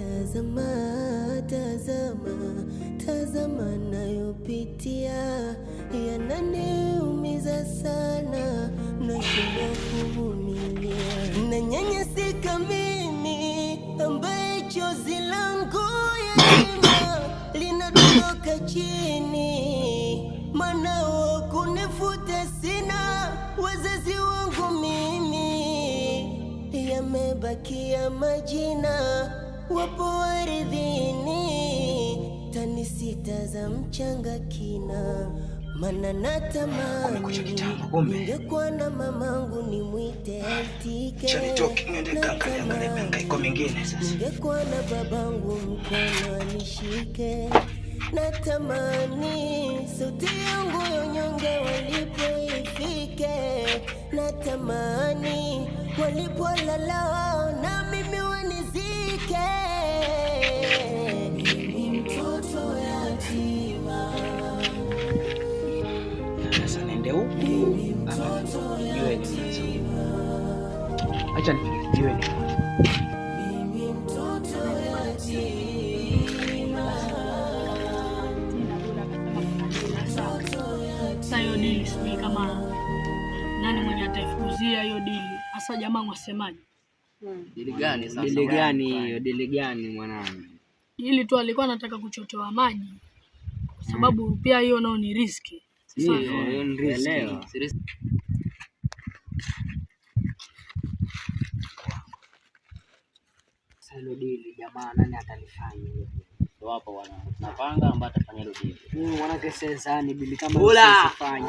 Tazama, tazama, tazama nayopitia, yananiumiza sana, nashindwa kuvumilia. Nanyanyasika mimi ambaye chozi langu yatima linadondoka chini, mwanao kunifuta sina, wazazi wangu mimi yamebakia majina, wapo ardhini, tani sita za mchanga kina, mana natamani ningekuwa na mamangu nimwite aitike, ningekuwa na babangu mkono anishike, natamani sauti yangu yonyonge walipoifike, natamani walipolala na mimi wanizike. Mimi mtoto yatima, sasa nende huko acha nifikirie. Mimi mtoto yatima. Sasa hiyo dili sijui kama nani mwenye ataifukuzia hiyo dili. Asa jamaa mwasemaje? Dili gani sasa? Dili gani hiyo? Dili gani mwanangu? Dili tu alikuwa anataka kuchotewa maji. Kwa sababu pia hiyo nao ni riski. Hiyo ni riski. Sasa hilo dili jamaa nani atalifanya hiyo? Ndio hapo wana tunapanga ambaye atafanya hilo dili. Wana kesa ni dili kama usifanya.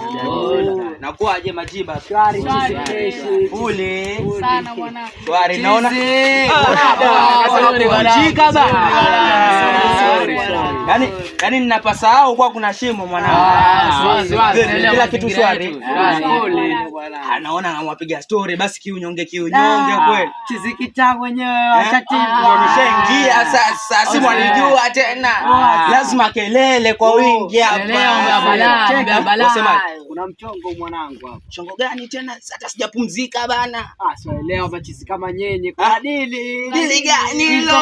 Nakuaje majiba? Shwari ule sana mwanangu. Shwari naona. Shika bana. Yaani ninapasahau kwa kuna shimo mwanangu. Kila kitu shwari. Anaona anamwapiga story basi kiunyonge kweli. Chiziki changu wenyewe washatimba. Nimeshaingia sasa si mwalijua tena. Lazima kelele kwa wingi hapa. Unasema kuna mchongo mwanangu hapa. Mchongo gani tena? Hata sijapumzika bana. So leo bachizi kama nyenye kwa dili. Dili gani hilo?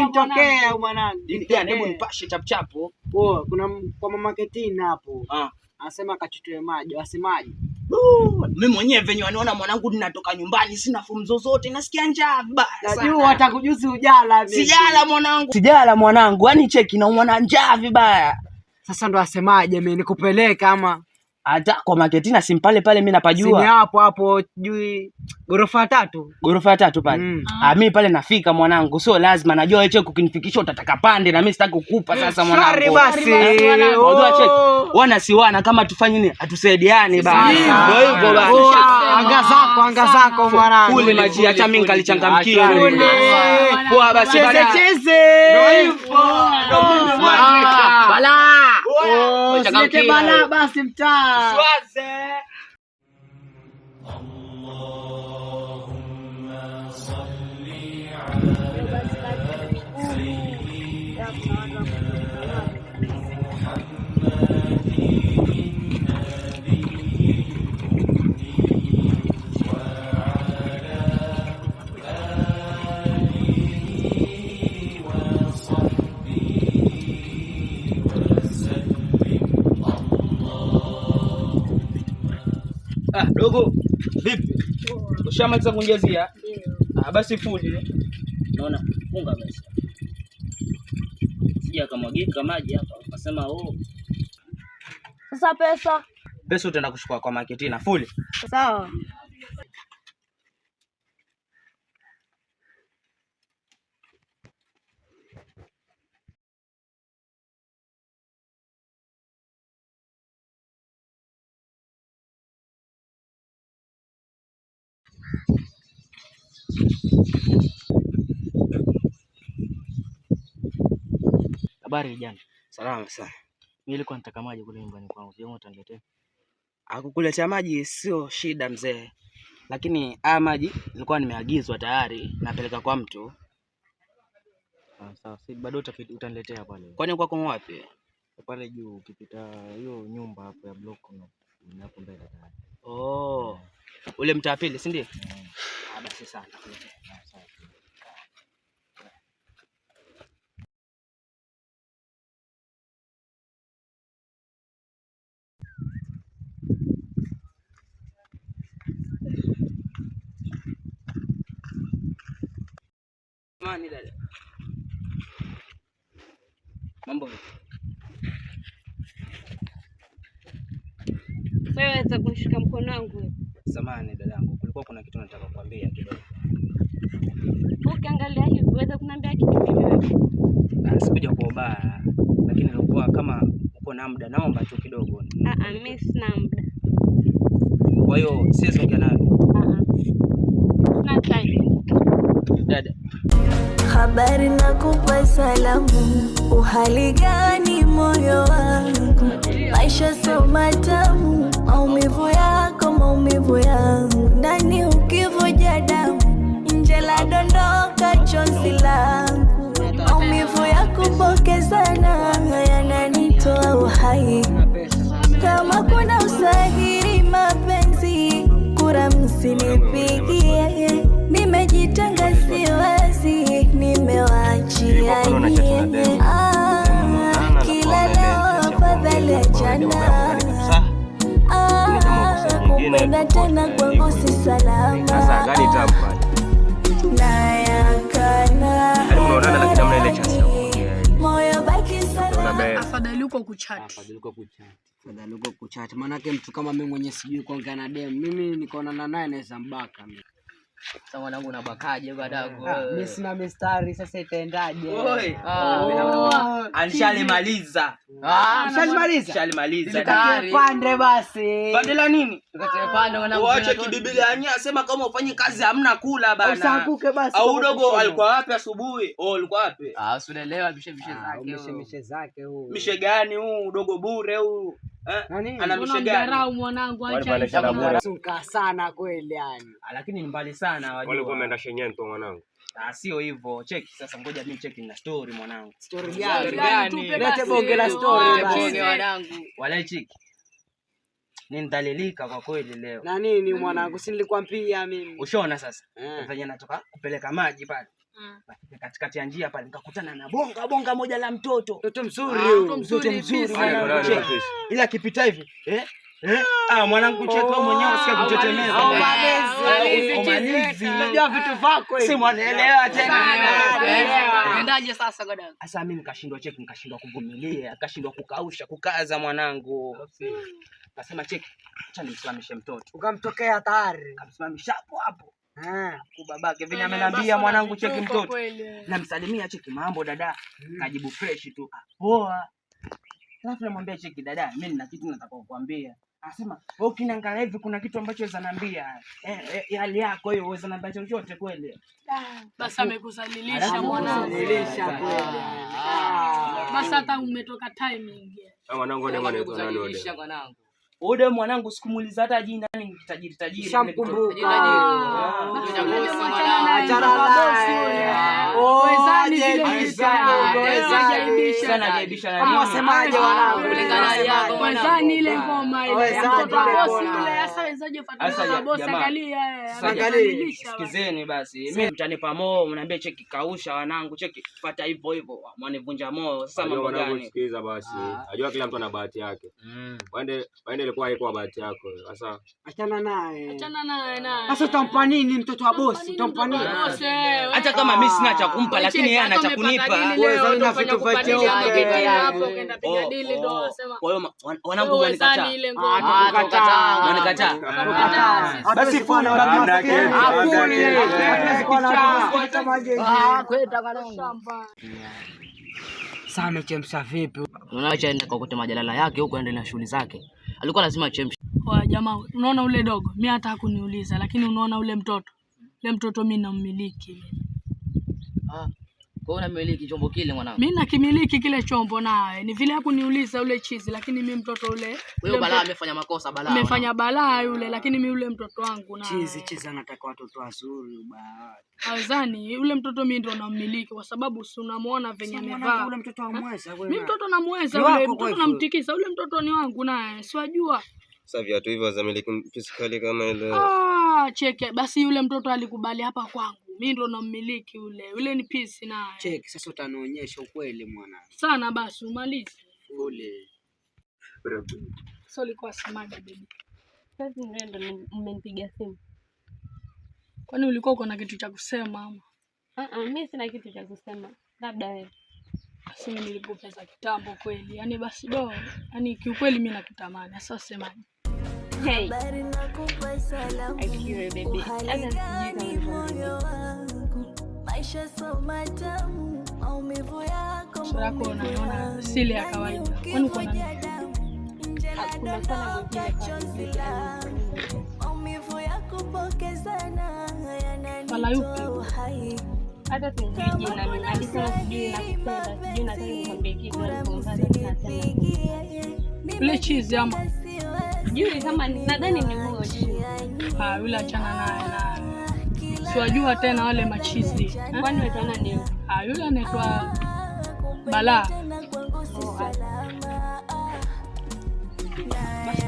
Kitokea mwanangu. Dili gani? Hebu nipashe chapuchapu. Kuna kwa mama Ketina hapo. Anasema akachotoe maji, wasemaje? Mimi mwenyewe venye wanaona mwanangu ninatoka nyumbani sina fomu zozote nasikia njaa vibaya. Najua atakujuzi ujala mimi. Sijala mwanangu. Yaani cheki na mwana njaa vibaya. Sasa ndo asemaje mimi nikupeleka ama hata kwa Maketina simpale pale mimi napajua. Sini hapo juu gorofa 3. Gorofa 3 pale. Mimi pale nafika mwanangu. Sio lazima najua wewe cheki ukinifikisha utataka pande na mimi sitaki kukupa sasa mwanangu. Sorry basi. Unajua cheki. Wana siwana kama tufanye nini? Atusaidiane basi. Ndio hivyo basi. Anga zako mwanangu. Kule maji acha mimi ngalichangamkia. Poa basi bana. Cheze. Ndio hivyo. Bala. Usite bala basi mtaa. Swaze. Allahumma salli ala dogo, vipi? Ushamaliza kunjazia? Ndio. Basi fundi. Naona funga basi. Sija kamwagika maji hapa. Akasema Sasa pesa utaenda kuchukua kwa Maketina full. Sawa. Habari vijana. Salama sana. Mimi nilikuwa nataka maji kule nyumbani kwangu. Sio utaniletea? Akukuletea maji sio shida mzee. Lakini haya maji nilikuwa nimeagizwa tayari napeleka kwa mtu. Sawa, si bado utaniletea pale. Kwani kwako wapi? Pale juu ukipita hiyo nyumba hapo ya block na hapo mbele tayari. Ule mtaa pili, si ndio? Basi sana. Samahani dada. Mambo. Wewe waweza kunishika mkono wangu? Samahani dadangu, kulikuwa kuna kitu nataka kukwambia kidogo. Ukiangalia hivi, waweza kuniambia kitu mimi wewe? Sikuja kwa ubaya, lakini nilikuwa kama uko na muda, naomba tu kidogo. Mimi sina muda. Kwa hiyo siwezi ongea nawe. Sina time. Dada. Habari nakupa salamu, uhali gani moyo wangu? Maisha sio matamu, maumivu yako maumivu yangu. Ndani ukivuja damu, nje la dondoka chozi langu. Maumivu ya kupokezana yananitoa uhai. Kama kuna usahiri mapenzi, kura msinipigie. Nimejitenga siwezi, nimewaachia nyie. Kila leo afadhali achana. Kupenda tena kwangu si salama. Nayakana moyo baki salama. Afadhali uko kuchati. Afadhali uko kuchati. Maanake mtu kama mimi mwenye sijui kuongea na dem, mimi nikaonana naye naweza mbaka mimi. Sasa mwanangu unabakaje badangu? Mimi sina mistari, sasa itaendaje? Alishalimaliza. Alishalimaliza. Pande basi. Pande la nini? Tukate pande mwanangu. Waache kibiblia asema kama ufanye kazi hamna kula bana. Usakuke basi. Au dogo alikuwa wapi asubuhi? Ulikuwa wapi? Usielewa mishe zake. Mishe zake huu. Mishe gani huu? Dogo bure huu. Nani? Ana mishe gani? Unamdharau mwanangu, acha. Suka sana kweli yani. Lakini ni mbali sana wajua. Wale wameenda Shenyento mwanangu. Sio hivyo. Cheki sasa, ngoja mimi cheki na story mwanangu. Story gani? Lete bonge la story basi mwanangu. Wala cheki. Nindalilika kwa kweli leo. Na nini mwanangu? Si nilikwambia mimi. Ushaona sasa? Mfanya natoka kupeleka maji pale. Katikati ya njia pale nikakutana na bonga moja la mtoto. Mtoto mzuri huyo. Mtoto mzuri mwanangu. Ila akipita hivi, mwanangu cheki wewe mwenyewe usikie kutetemeka. Unajua vitu vako hivi. Si mwanaelewa tena. Unaendaje sasa godani? Sasa mimi nikashindwa kuvumilia, akashindwa kukaza mwanangu. Nasema cheki, acha nimsimamishe mtoto. Ukamtokea tayari. Kamsimamisha hapo. Kubabake venye amenambia mwanangu cheki mtoto. Namsalimia cheki mambo dada. Kajibu fresh tu. Poa. Alafu namwambia cheki dada, mimi nina kitu nataka kukuambia. Anasema, "Wewe ukiniangalia hivi kuna kitu ambacho waweza niambia." Hali yako hiyo waweza niambia chochote kweli? Basi amekusalilisha mwanangu. Basi hata umetoka timing. Mwanangu ndio anakusalilisha mwanangu. Ode mwanangu sikumuuliza hata jina nani tajiri. Shamkumbuka. Wasemaje wanangu? Wazani ile ngoma ile. Bosi yule asawezaje fuatilia bosi angalia. Sikizeni basi. Mimi mtanipa moyo, mnaambia cheki kausha wanangu, cheki fuata hivyo. Mwanivunja moyo. Sasa mambo gani? Sikiza basi. Najua kila mtu ana bahati yake. Waende ilikuwa haikuwa bahati yako. Sasa achana naye. Sasa utampa nini mtoto wa bosi? Utampa nini? Hata kama mimi sina cha kumpa lakini yeye ana cha kunipa. Wewe una vitu vya cheo hapo ukaenda piga dili ndo wasema. Kwa hiyo wanangu wanikataa. Wanikataa. Basi funa Sasa amechemsha vipi? Unaacha aende kokote majalala yake huko aende na shughuli zake. Alikuwa lazima achemshe. Kwa jamaa, unaona ule dogo, mimi hata hakuniuliza, lakini unaona ule mtoto. Ule mtoto mimi nammiliki. Kwa unamiliki chombo kile mwanangu? Mimi nakimiliki kile chombo naye. Ni vile hakuniuliza ule chizi, lakini mimi mtoto ule. Wewe balaa amefanya makosa balaa. Amefanya balaa yule, lakini mimi ule mtoto wangu naye. Chizi anataka watoto wazuri bwana. Azani, ule mtoto mimi ndo nammiliki kwa sababu si unamuona venye amevaa. Ule mtoto amweza wewe. Mimi mtoto namweza ule mtoto namtikisa, ule mtoto ni wangu naye. Siwajua. Sasa viatu hivyo zamiliki physically kama ile. Cheke, basi yule mtoto alikubali hapa kwangu. Mimi ndo nammiliki ule. Ule ni pisi naye. Cheki, sasa utanionyesha ukweli mwana. Sana basi umalize. Ule. Sio liko asemaje baby. Sasa ndio mmenipigia simu. Kwani ulikuwa uko na kitu cha kusema ama? Mimi sina kitu cha kusema. Labda wewe. Basi mimi nilipopeza kitambo kweli. Yaani basi yaani kiukweli mimi nakutamani. Sasa semaje? Hey. Habari nakupa salamu. Akiwe baby. Maisha so matamu, maumivu yako unaona sile ya kawaida. Kwani uko na hakuna sana mwingine maumivu ya kupokezana yananitoa hai. hata sijui jina mimi hadi sasa sijui nakupenda, sijui nataka nikwambie kitu ile cheese ama sijui kama nadhani ni mochi. Yule achana naye na siwajua tena wale machizi. Kwani wetaona nini? Yule anaitwa Bala. Basi